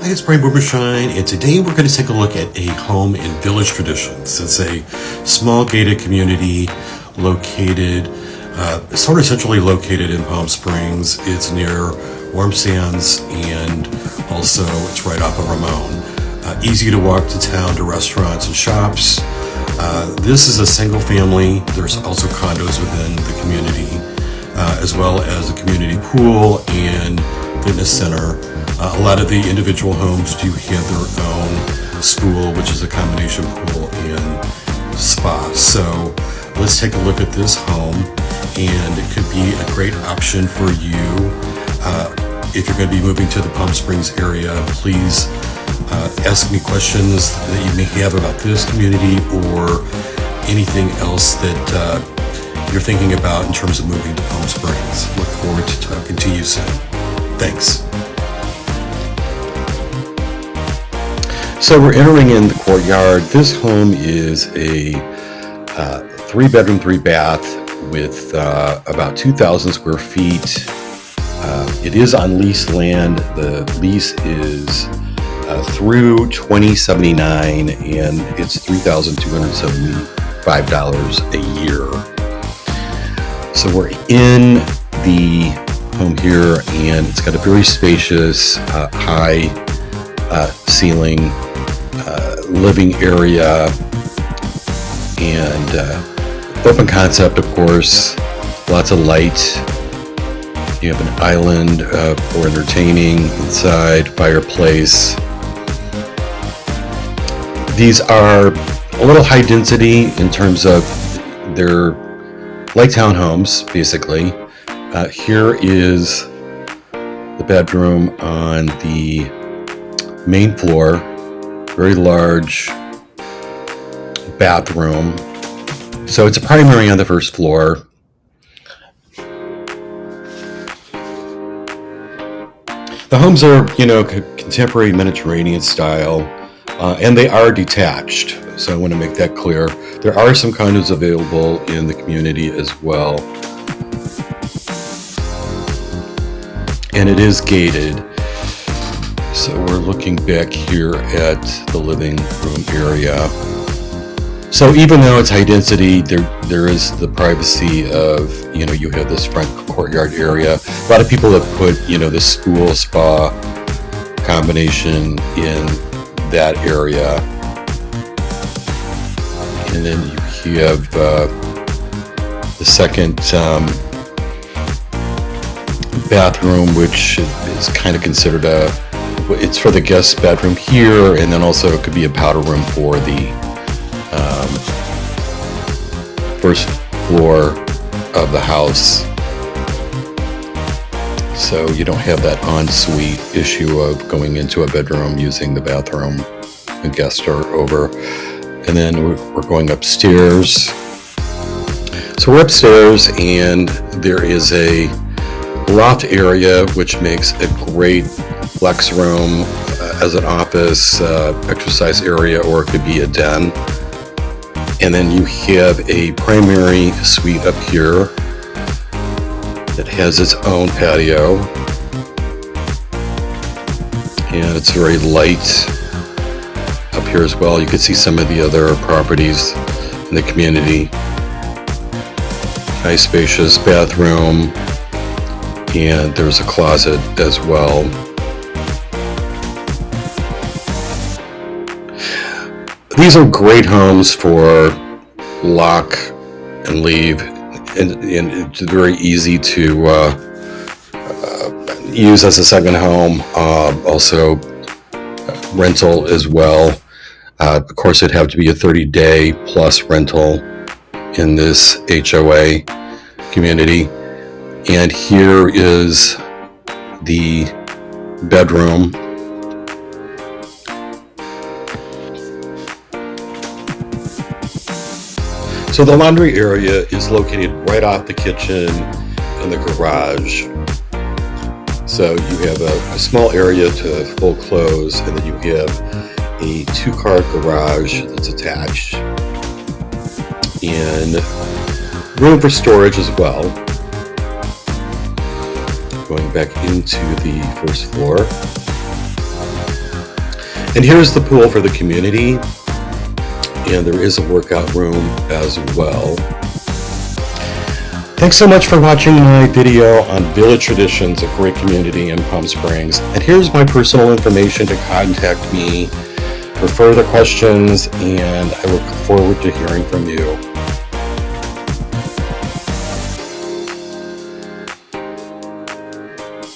Hi, it's Bryan Shine, and today we're going to take a look at a home in Village Traditions. It's a small gated community located, sort of centrally located in Palm Springs. It's near Warm Sands, and also it's right off of Ramon. Easy to walk to town, to restaurants and shops. This is a single family. There's also condos within the community, as well as a community pool and fitness center. A lot of the individual homes do have their own school, which is a combination pool and spa. So let's take a look at this home, and it could be a great option for you. If you're going to be moving to the Palm Springs area, please ask me questions that you may have about this community or anything else that you're thinking about in terms of moving to Palm Springs. Look forward to talking to you soon. Thanks. So we're entering in the courtyard. This home is a 3-bedroom, 3-bath with about 2,000 square feet. It is on leased land. The lease is through 2079, and it's $3,275 a year. So we're in the home here, and it's got a very spacious, high ceiling living area, and open concept, of course. Lots of light. You have an island for entertaining inside, fireplace. These are a little high density in terms of they're like townhomes, basically. Here is the bedroom on the main floor. Very large bathroom. So it's a primary on the first floor. The homes are, contemporary Mediterranean style, and they are detached. So I want to make that clear. There are some condos available in the community as well. And it is gated. So we're looking back here at the living room area. So even though it's high density, there is the privacy of, you have this front courtyard area. A lot of people have put, the school spa combination in that area. And then you have the second bathroom, which is kind of considered it's for the guest bedroom here, and then also it could be a powder room for the first floor of the house. So you don't have that ensuite issue of going into a bedroom using the bathroom when guests are over. And then we're going upstairs. So we're upstairs, and there is a loft area, which makes a great flex room as an office, exercise area, or it could be a den. And then you have a primary suite up here that has its own patio, and it's very light up here as well. You can see some of the other properties in the community. Nice spacious bathroom, and there's a closet as well. These are great homes for lock and leave, and it's very easy to use as a second home. Also rental as well. Of course, it'd have to be a 30-day plus rental in this HOA community. And here is the bedroom. So the laundry area is located right off the kitchen and the garage. So you have a small area to fold clothes, and then you have a 2-car garage that's attached, and room for storage as well. Going back into the first floor. And here's the pool for the community. And there is a workout room as well. Thanks so much for watching my video on Village Traditions, a great community in Palm Springs. And here's my personal information to contact me for further questions, and I look forward to hearing from you.